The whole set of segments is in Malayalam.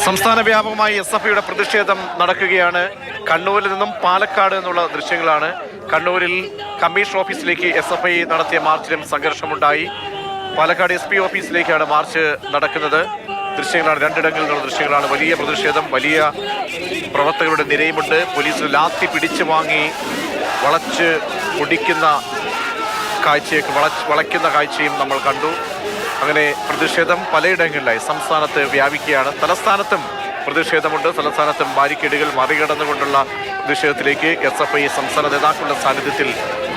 സംസ്ഥാന വ്യാപകമായി SFIയുടെ പ്രതിഷേധം നടക്കുകയാണ്. കണ്ണൂരിൽ നിന്നും പാലക്കാട് എന്നുള്ള ദൃശ്യങ്ങളാണ്. കണ്ണൂരിൽ കമ്മീഷൻ ഓഫീസിലേക്ക് SFI നടത്തിയ മാർച്ചിലും സംഘർഷമുണ്ടായി. പാലക്കാട് SP ഓഫീസിലേക്കാണ് മാർച്ച് നടക്കുന്നത്. ദൃശ്യങ്ങളാണ്, രണ്ടിടങ്ങളിൽ നിന്നുള്ള ദൃശ്യങ്ങളാണ്. വലിയ പ്രതിഷേധം, വലിയ പ്രവർത്തകരുടെ നിരയുമുണ്ട്. പോലീസ് ലാത്തി പിടിച്ചു വാങ്ങി വളച്ച് ഒടിക്കുന്ന കാഴ്ചയൊക്കെ വളയ്ക്കുന്ന കാഴ്ചയും നമ്മൾ കണ്ടു. അങ്ങനെ പ്രതിഷേധം പലയിടങ്ങളിലായി സംസ്ഥാനത്ത് വ്യാപിക്കുകയാണ്. തലസ്ഥാനത്തും പ്രതിഷേധമുണ്ട്. തലസ്ഥാനത്തും ബാരിക്കേഡുകൾ മറികടന്നുകൊണ്ടുള്ള പ്രതിഷേധത്തിലേക്ക് SFI സംസ്ഥാന നേതാക്കളുടെ സാന്നിധ്യത്തിൽ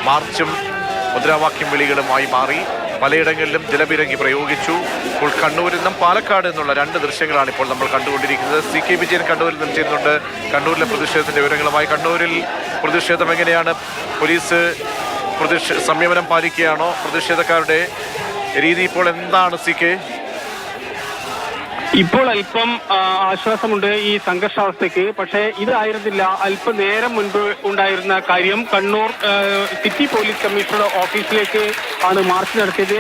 മാർച്ചും മുദ്രാവാക്യം വിളികളുമായി മാറി. പലയിടങ്ങളിലും ജലബിരങ്കി പ്രയോഗിച്ചു. ഇപ്പോൾ കണ്ണൂരിൽ നിന്നും പാലക്കാട് എന്നുള്ള രണ്ട് ദൃശ്യങ്ങളാണ് ഇപ്പോൾ നമ്മൾ കണ്ടുകൊണ്ടിരിക്കുന്നത്. CK വിജയൻ കണ്ണൂരിൽ നിന്നും ചെയ്യുന്നുണ്ട്. കണ്ണൂരിലെ പ്രതിഷേധത്തിൻ്റെ വിവരങ്ങളുമായി. കണ്ണൂരിൽ പ്രതിഷേധം എങ്ങനെയാണ്? പോലീസ് സംയമനം പാലിക്കുകയാണോ? പ്രതിഷേധക്കാരുടെ രീതി ഇപ്പോൾ എന്താണ് CK? ഇപ്പോൾ അല്പം ആശ്വാസമുണ്ട് ഈ സംഘർഷാവസ്ഥയ്ക്ക്. പക്ഷേ ഇതായിരുന്നില്ല അല്പനേരം മുൻപ് ഉണ്ടായിരുന്ന കാര്യം. കണ്ണൂർ സിറ്റി പോലീസ് കമ്മീഷണറുടെ ഓഫീസിലേക്ക് ആണ് മാർച്ച് നടത്തിയത്.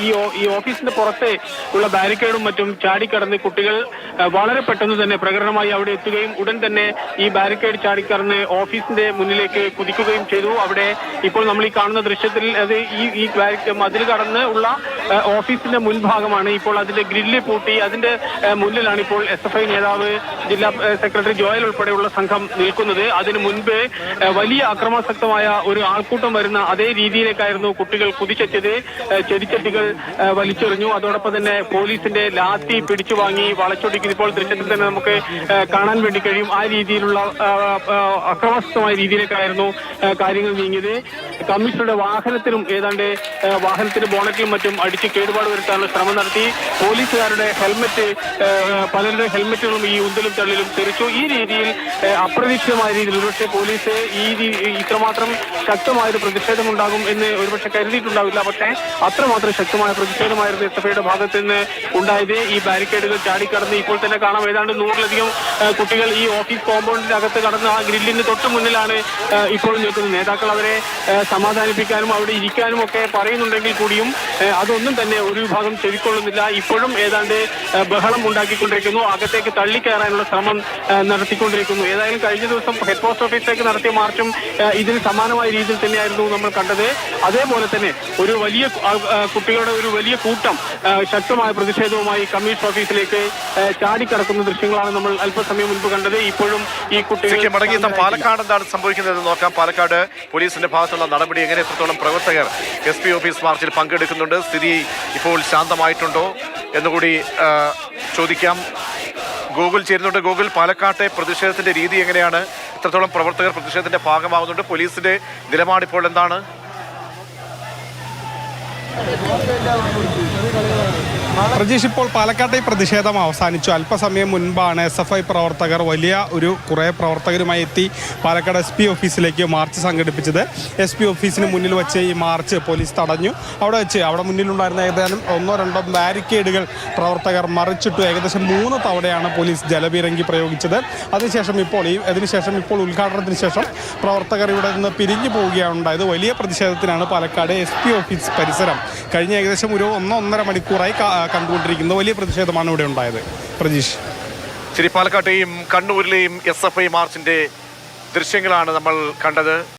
ഈ ഓഫീസിന്റെ പുറത്തെ ഉള്ള ബാരിക്കേഡും മറ്റും ചാടിക്കടന്ന് കുട്ടികൾ വളരെ പെട്ടെന്ന് തന്നെ പ്രകടനമായി അവിടെ എത്തുകയും ഉടൻ തന്നെ ഈ ബാരിക്കേഡ് ചാടിക്കടന്ന് ഓഫീസിന്റെ മുന്നിലേക്ക് കുതിക്കുകയും ചെയ്തു. അവിടെ ഇപ്പോൾ നമ്മൾ ഈ കാണുന്ന ദൃശ്യത്തിൽ അത് ഈ മതിൽ കടന്ന് ഉള്ള ഓഫീസിന്റെ മുൻഭാഗമാണ്. ഇപ്പോൾ അതിന്റെ ഗ്രില്ല് പൂട്ടി അതിന്റെ മുന്നിലാണ് ഇപ്പോൾ SFI നേതാവ് ജില്ലാ സെക്രട്ടറി ജോയൽ ഉൾപ്പെടെയുള്ള സംഘം നിൽക്കുന്നത്. അതിനു മുൻപ് വലിയ അക്രമാസക്തമായ ഒരു ആൾക്കൂട്ടം വരുന്ന അതേ രീതിയിലേക്കായിരുന്നു കുട്ടികൾ കുതിച്ചെത്തിയത്. ചെടിച്ചട്ടികൾ വലിച്ചെറിഞ്ഞു. അതോടൊപ്പം തന്നെ പോലീസിന്റെ ലാത്തി പിടിച്ചു വാങ്ങി വളച്ചൊടിക്കുന്ന ഇപ്പോൾ ദൃശ്യത്തിൽ തന്നെ നമുക്ക് കാണാൻ വേണ്ടി കഴിയും. ആ രീതിയിലുള്ള അക്രമാസക്തമായ രീതിയിലേക്കായിരുന്നു കാര്യങ്ങൾ നീങ്ങിയത്. കമ്മീഷണറുടെ വാഹനത്തിനും ഏതാണ്ട് വാഹനത്തിന്റെ ബോണറ്റിലും മറ്റും അടിച്ച് കേടുപാട് വരുത്താനുള്ള ശ്രമം നടത്തി. പോലീസുകാരുടെ പലരുടെ ഹെൽമെറ്റുകളും ഈ ഉന്തലും തള്ളിലും തെറിച്ചു. ഈ രീതിയിൽ അപ്രതീക്ഷിതമായ രീതിയിൽ ഒരുപക്ഷെ പോലീസ് ഇത്രമാത്രം ശക്തമായൊരു പ്രതിഷേധമുണ്ടാകും എന്ന് ഒരുപക്ഷെ കരുതിയിട്ടുണ്ടാവില്ല. പക്ഷേ അത്രമാത്രം ശക്തമായ പ്രതിഷേധമായിരുന്നു SFIയുടെ ഭാഗത്ത് നിന്ന് ഉണ്ടായത്. ഈ ബാരിക്കേഡുകൾ ചാടിക്കടന്ന് ഇപ്പോൾ തന്നെ കാണാം ഏതാണ്ട് 100-ലധികം കുട്ടികൾ ഈ ഓഫീസ് കോമ്പൗണ്ടിന്റെ അകത്ത് കടന്ന് ആ ഗ്രില്ലിന് തൊട്ട് മുന്നിലാണ് ഇപ്പോൾ നിൽക്കുന്നത്. നേതാക്കൾ അവരെ സമാധാനിപ്പിക്കാനും അവിടെ ഇരിക്കാനും ഒക്കെ പറയുന്നുണ്ടെങ്കിൽ കൂടിയും അതൊന്നും തന്നെ ഒരു വിഭാഗം ചെവിക്കൊള്ളുന്നില്ല. ഇപ്പോഴും ഏതാണ്ട് ബഹളം ഉണ്ടാക്കിക്കൊണ്ടിരിക്കുന്നു. അകത്തേക്ക് തള്ളിക്കയറാനുള്ള ശ്രമം നടത്തിക്കൊണ്ടിരിക്കുന്നു. ഏതായാലും കഴിഞ്ഞ ദിവസം ഹെഡ് പോസ്റ്റ് ഓഫീസിലേക്ക് നടത്തിയ മാർച്ചും ഇതിന് സമാനമായ രീതിയിൽ തന്നെയായിരുന്നു നമ്മൾ കണ്ടത്. അതേപോലെ തന്നെ ഒരു വലിയ കുട്ടികളുടെ ഒരു വലിയ കൂട്ടം ശക്തമായ പ്രതിഷേധവുമായി കമ്മീഷൻ ഓഫീസിലേക്ക് ചാടിക്കടക്കുന്ന ദൃശ്യങ്ങളാണ് നമ്മൾ അല്പസമയം മുൻപ് കണ്ടത്. ഇപ്പോഴും ഈ കുട്ടികൾ മടങ്ങിയെത്താൻ പാലക്കാട് എന്താണ് സംഭവിക്കുന്നത് നോക്കാം. പാലക്കാട് പോലീസിന്റെ ഭാഗത്തുള്ള നടപടി എങ്ങനെ, എത്രത്തോളം പ്രവർത്തകർ SP ഓഫീസ് മാർച്ചിൽ പങ്കെടുക്കുന്നുണ്ട്? സ്ഥിതി ഇപ്പോൾ ശാന്തമായിട്ടുണ്ടോ എന്നുകൂടി ചോദിക്കാം. ഗൂഗിൾ ചേരുന്നുണ്ട്. ഗൂഗിൾ, പാലക്കാട്ടെ പ്രതിഷേധത്തിന്റെ രീതി എങ്ങനെയാണ്? എത്രത്തോളം പ്രവർത്തകർ പ്രതിഷേധത്തിന്റെ ഭാഗമാകുന്നുണ്ട്? പോലീസിന്റെ നിലപാടിപ്പോൾ എന്താണ്? പ്രജീഷ്, ഇപ്പോൾ പാലക്കാട്ടെ പ്രതിഷേധം അവസാനിച്ചു. അല്പസമയം മുൻപാണ് SFI പ്രവർത്തകർ കുറേ പ്രവർത്തകരുമായി എത്തി പാലക്കാട് SP ഓഫീസിലേക്ക് മാർച്ച് സംഘടിപ്പിച്ചത്. SP ഓഫീസിന് മുന്നിൽ വെച്ച് ഈ മാർച്ച് പോലീസ് തടഞ്ഞു. അവിടെ മുന്നിലുണ്ടായിരുന്ന ഏതാനും 1-2 ബാരിക്കേഡുകൾ പ്രവർത്തകർ മറിച്ചിട്ടു. ഏകദേശം 3 തവണയാണ് പോലീസ് ജലബീരങ്കി പ്രയോഗിച്ചത്. അതിനുശേഷം ഇപ്പോൾ ഉദ്ഘാടനത്തിന് ശേഷം പ്രവർത്തകർ ഇവിടെ നിന്ന് പിരിഞ്ഞു പോവുകയാണ് ഉണ്ടായത്. വലിയ പ്രതിഷേധത്തിനാണ് പാലക്കാട് SP ഓഫീസ് പരിസരം കഴിഞ്ഞ ഏകദേശം ഒരു 1-1.5 മണിക്കൂറായി കണ്ടുകൊണ്ടിരിക്കുന്ന വലിയ പ്രതിഷേധമാണ് ഇവിടെ ഉണ്ടായത്. പ്രജീഷ്, ശരി, പാലക്കാട്ടെയും കണ്ണൂരിലെയും SFI മാർച്ചിന്റെ ദൃശ്യങ്ങളാണ് നമ്മൾ കണ്ടത്.